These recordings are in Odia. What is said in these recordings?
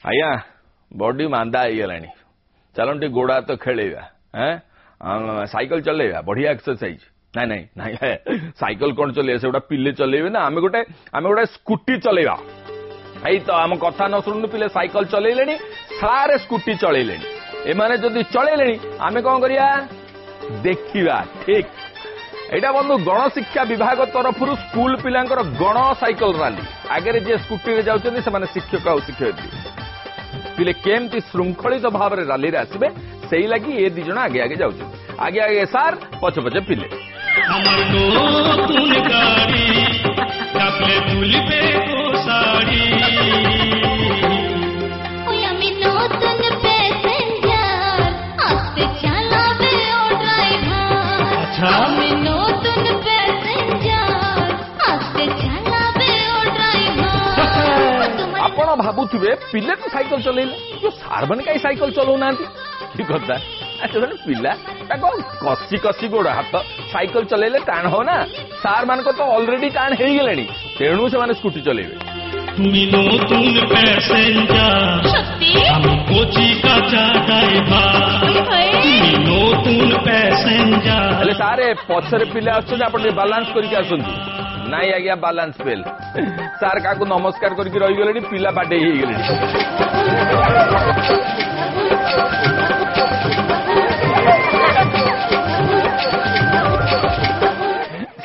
ଆଜ୍ଞା ବଡି ମାନ୍ଦା ହେଇଗଲାଣି ଚାଲନ୍ତୁ ଟିକେ ଗୋଡ ହାତ ଖେଳେଇବା ସାଇକେଲ ଚଲେଇବା ବଢିଆ ଏକ୍ସରସାଇଜ ନାଇଁ ନାଇଁ ନାଇଁ ସାଇକେଲ କଣ ଚଲେଇବା ସେଗୁଡା ପିଲେ ଚଲେଇବେ ନା ଆମେ ଗୋଟେ ସ୍କୁଟି ଚଲେଇବା ଏଇ ତ ଆମ କଥା ନ ଶୁଣୁ ପିଲେ ସାଇକେଲ ଚଲେଇଲେଣି ସାରେ ସ୍କୁଟି ଚଲେଇଲେଣି ଏମାନେ ଯଦି ଚଲେଇଲେଣି ଆମେ କଣ କରିବା ଦେଖିବା ଠିକ ଏଇଟା ବନ୍ଧୁ ଗଣଶିକ୍ଷା ବିଭାଗ ତରଫରୁ ସ୍କୁଲ ପିଲାଙ୍କର ଗଣ ସାଇକେଲ ରାଲି ଆଗରେ ଯିଏ ସ୍କୁଟିରେ ଯାଉଛନ୍ତି ସେମାନେ ଶିକ୍ଷକ ଆଉ ଶିକ୍ଷୟିତ୍ରୀ ପିଲେ କେମିତି ଶୃଙ୍ଖଳିତ ଭାବରେ ରାଲିରେ ଆସିବେ ସେଇ ଲାଗି ଏ ଦି ଜଣ ଆଗେ ଆଗେ ଯାଉଛନ୍ତି ଆଗେ ଆଗେ ସାର୍ ପଛେ ପଛେ ପିଲେ ଆପଣ ଭାବୁଥିବେ ପିଲେ ତ ସାଇକେଲ ଚଲେଇଲେ ଯୋଉ ସାର୍ ମାନେ କାହିଁ ସାଇକେଲ ଚଲାଉନାହାନ୍ତି କି କଥା ସେମାନେ ପିଲା ତାକୁ କଷି କଷି ଗୋଡ ହାତ ସାଇକେଲ ଚଲେଇଲେ ଟାଣ ହବ ନା ସାର୍ ମାନଙ୍କ ତ ଅଲରେଡି ଟାଣ ହେଇଗଲେଣି ତେଣୁ ସେମାନେ ସ୍କୁଟି ଚଲେଇବେ ହେଲେ ସାରେ ପଛରେ ପିଲା ଆସୁଛନ୍ତି ଆପଣ ଟିକେ ବାଲାନ୍ସ କରିକି ଆସନ୍ତୁ ନାଇଁ ଆଜ୍ଞା ବାଲାନ୍ସ ଫେଲ୍ ସାର୍ କାହାକୁ ନମସ୍କାର କରିକି ରହିଗଲେଣି ପିଲା ବାଡେଇ ହେଇଗଲେଣି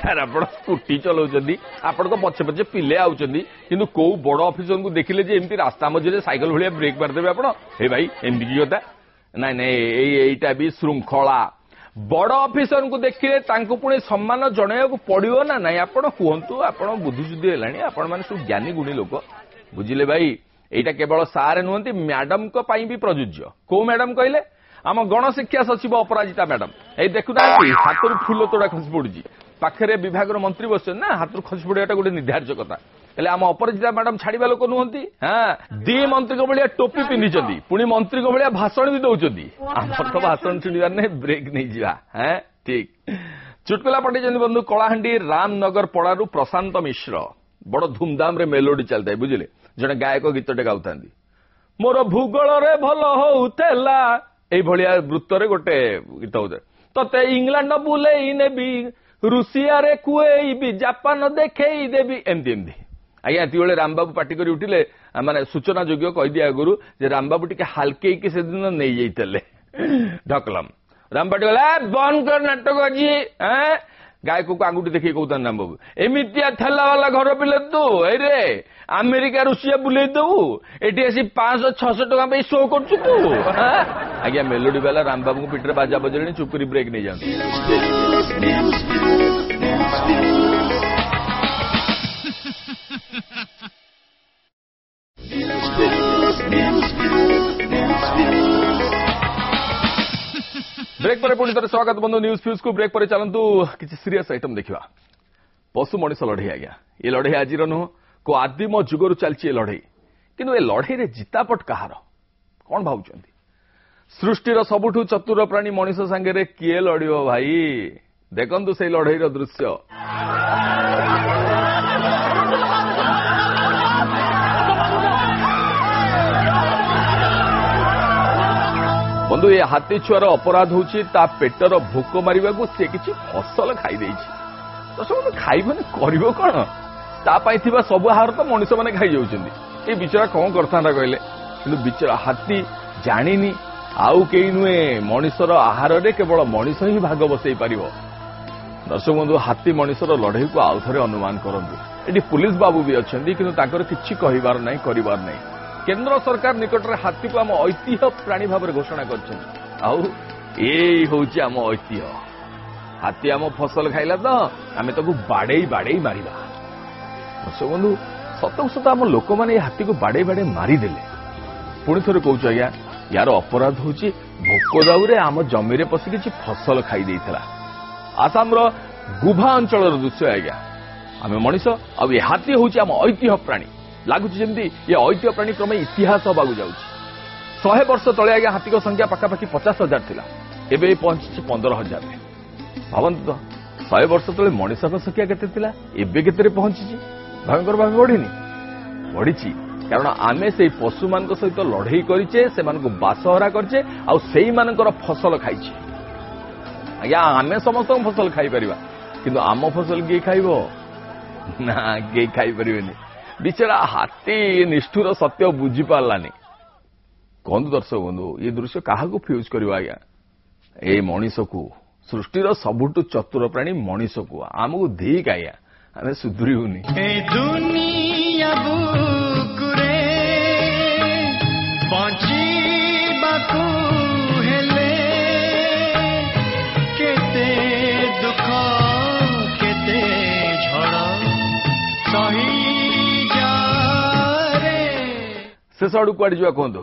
ସାର୍ ଆପଣ ସ୍କୁଟି ଚଲାଉଛନ୍ତି ଆପଣଙ୍କ ପଛେ ପଛେ ପିଲେ ଆଉଛନ୍ତି କିନ୍ତୁ କୋଉ ବଡ ଅଫିସରଙ୍କୁ ଦେଖିଲେ ଯେ ଏମିତି ରାସ୍ତା ମଝିରେ ସାଇକେଲ ଭଳିଆ ବ୍ରେକ୍ ମାରିଦେବେ ଆପଣ ହେ ଭାଇ ଏମିତି କି କଥା ନାଇଁ ନାଇଁ ଏଇଟା ବି ଶୃଙ୍ଖଳା ବଡ ଅଫିସରଙ୍କୁ ଦେଖିଲେ ତାଙ୍କୁ ପୁଣି ସମ୍ମାନ ଜଣାଇବାକୁ ପଡିବ ନା ନାଇଁ ଆପଣ କୁହନ୍ତୁ ଆପଣ ବୁଦ୍ଧିଶୁଦ୍ଧି ହେଲାଣି ଆପଣ ମାନେ ସବୁ ଜ୍ଞାନୀ ଗୁଣୀ ଲୋକ ବୁଝିଲେ ଭାଇ ଏଇଟା କେବଳ ସାର୍ ନୁହନ୍ତି ମ୍ୟାଡମଙ୍କ ପାଇଁ ବି ପ୍ରଯୁଜ୍ୟ କୋଉ ମ୍ୟାଡମ କହିଲେ ଆମ ଗଣଶିକ୍ଷା ସଚିବ ଅପରାଜିତା ମ୍ୟାଡମ ଏଇ ଦେଖୁନାହାନ୍ତି ହାତରୁ ଫୁଲ ତୋଡା ଖସି ପଡୁଛି ପାଖରେ ବିଭାଗର ମନ୍ତ୍ରୀ ବସିଛନ୍ତି ନା ହାତରୁ ଖସି ପଡିବାଟା ଗୋଟେ ନିର୍ଦ୍ଧାର୍ଯ୍ୟ କଥା ହେଲେ ଆମ ଅପରାଜିତା ମ୍ୟାଡମ ଛାଡିବା ଲୋକ ନୁହନ୍ତି ଦି ମନ୍ତ୍ରୀଙ୍କ ଭଳିଆ ଟୋପି ପିନ୍ଧିଛନ୍ତି ପୁଣି ମନ୍ତ୍ରୀଙ୍କ ଭଳିଆ ଭାଷଣ ବି ଦଉଛନ୍ତି ଆମର ତ ଭାଷଣ ଶୁଣିବାର ନାହିଁ ବ୍ରେକ୍ ନେଇଯିବା ଠିକ ଚୁଟକୁଲା ପଠେଇଛନ୍ତି ବନ୍ଧୁ କଳାହାଣ୍ଡି ରାମନଗର ପଡାରୁ ପ୍ରଶାନ୍ତ ମିଶ୍ର ବଡ ଧୁମଧାମରେ ମେଲୋଡି ଚାଲିଥାଏ ବୁଝିଲେ ଜଣେ ଗାୟକ ଗୀତଟେ ଗାଉଥାନ୍ତି ମୋର ଭୂଗୋଳରେ ଭଲ ହଉଥିଲା ଏଇଭଳିଆ ବୃତ୍ତରେ ଗୋଟେ ଗୀତ ହଉଥାଏ ତତେ ଇଂଲଣ୍ଡ ବୁଲେଇ ନେବି ରୁଷିଆରେ କୁଏଇବି ଜାପାନ ଦେଖେଇ ଦେବି ଏମିତି ଏମିତି ଆଜ୍ଞା ଏତିବେଳେ ରାମବାବୁ ପାଟି କରି ଉଠିଲେ ମାନେ ସୂଚନା ଯୋଗ୍ୟ କହିଦିଏ ଆଗରୁ ଯେ ରାମବାବୁ ଟିକେ ହାଲକେଇକି ସେଦିନ ନେଇଯାଇଥିଲେ ଢକଲମ ରାମପାଟି ଗଲା ବନ୍ଦ କର ନାଟକ ଆଜି ଗାୟକକୁ ଆଙ୍ଗୁଠି ଦେଖେଇ କହୁଥାନ୍ତି ରାମବାବୁ ଏମିତିଆ ଥେଲା ବାଲା ଘର ପିଲେ ତୁ ଏଇରେ ଆମେରିକା ରୁଷିଆ ବୁଲେଇ ଦବୁ ଏଠି ଆସି 500-600 ଟଙ୍କା ପାଇଁ ଶୋ କରୁଛୁ ତୁ ଆଜ୍ଞା ମେଲୋଡି ବାଲା ରାମବାବୁଙ୍କ ପିଠରେ ବାଜା ବଜେଇଲେଣି ଚୁପ କରି ବ୍ରେକ୍ ନେଇଯାନ୍ତି ब्रेक पर पुणी थे स्वागत बंधु न्यूज फ्यूज को ब्रेक पर चलतु किसी सीरियस आइटम देखा पशु मनीष लड़े आज्ञा ये लड़े आज नुह को आदिम जुगर चलती लड़े किंतु ए लड़े जितापट कहार कौन भावुं सृष्टिर सबुठ चतुर प्राणी मनीष सांगे किए लड़ भाई देखु से लड़ईर दृश्य बंधु ये हाथी छुआर अपराध होची ता पेटर भोक मारिबा को से किछि फसल खाई देछि तो सब खाइबने करिवो कोन ता पाई थिबा सब आहार तो मनुष्य माने खाई जाउछन्ती ए बिचारा कोन करथांडा कहले किंतु बिचारा हाथी जानिनी आउ केई नुए मनुष्यर आहार रे केवल मनुष्य ही भाग बसई पारिबो दर्शक बंधु हाथी मनुष्यर लड़ाई को आउ थरे अनुमान करंतु एटी पुलिस बाबू भी अछन्ती किंतु ताकर किछि कहिबार नै करिबार नै केंद्र सरकार निकट में हाथी को आम ऐतिह्य प्राणी भाव घोषणा कर ऐतिह्य हाथी आम फसल खाइला तो आम ताकू बाड़े बाड़े मारिबा बंधु सत सत आम लोक मैंने हाथी को बाड़े बाड़े मारिदेले पुणी थे कौच आज्ञा यार अपराध हूँ भोक दाऊरे आम जमी पशि किसी फसल खाई आसाम गुभा अंचल दृश्य आज्ञा आम मनीष आ हाथी हूँ आम ऐतिह्य प्राणी लगुच जमी ये ऐतिह्य प्राणी क्रमे इतिहास होगा जाऊँ 100 वर्ष तले आज्ञा हाथी संख्या पाखापाखि 50,000 थिला एबे पहुंची 15,000 भावନ୍ତୁ तो 100 वर्ष तले मनीष संख्या केते थिला एबे केते पहुंची भयंकर भाव बढ़ी बढ़ी କାରଣ ଆମେ ସେଇ ପଶୁମାନଙ୍କ ସହିତ ଲଢ଼େଇ କରିଛେ, ସେମାନଙ୍କୁ ବାସହରା କରିଛେ, ଆଉ ସେଇମାନଙ୍କର ଫସଲ ଖାଇଛେ। ଆଜ୍ଞା ଆମେ ସମସ୍ତଙ୍କ ଫସଲ ଖାଇପାରିବା, କିନ୍ତୁ ଆମ ଫସଲ କିଏ ଖାଇବ? ନା, କେହି ଖାଇପାରିବେନି। ବିଚରା ହାତୀ ନିଷ୍ଠୁର ସତ୍ୟ ବୁଝିପାରିଲାନି। କହନ୍ତୁ ଦର୍ଶକ ବନ୍ଧୁ, ଏ ଦୃଶ୍ୟ କାହାକୁ ଫ୍ୟୁଜ୍ କରିବ ଆଜ୍ଞା? ଏଇ ମଣିଷକୁ, ସୃଷ୍ଟିର ସବୁଠୁ ଚତୁର ପ୍ରାଣୀ ମଣିଷକୁ। ଆମକୁ ଧିକ୍ ଆଜ୍ଞା, ଆମେ ସୁଧୁରିବୁନି। ଦୁନିଆ ବୁକୁରେ ବଞ୍ଚିବାକୁ ହେଲେ କେତେ ଦୁଃଖ କେତେ ଝଡ଼ ସହି ଯା ରେ। ଶେଷ ଆଡ଼କୁ କୁଆଡ଼େ ଯିବା କୁହନ୍ତୁ?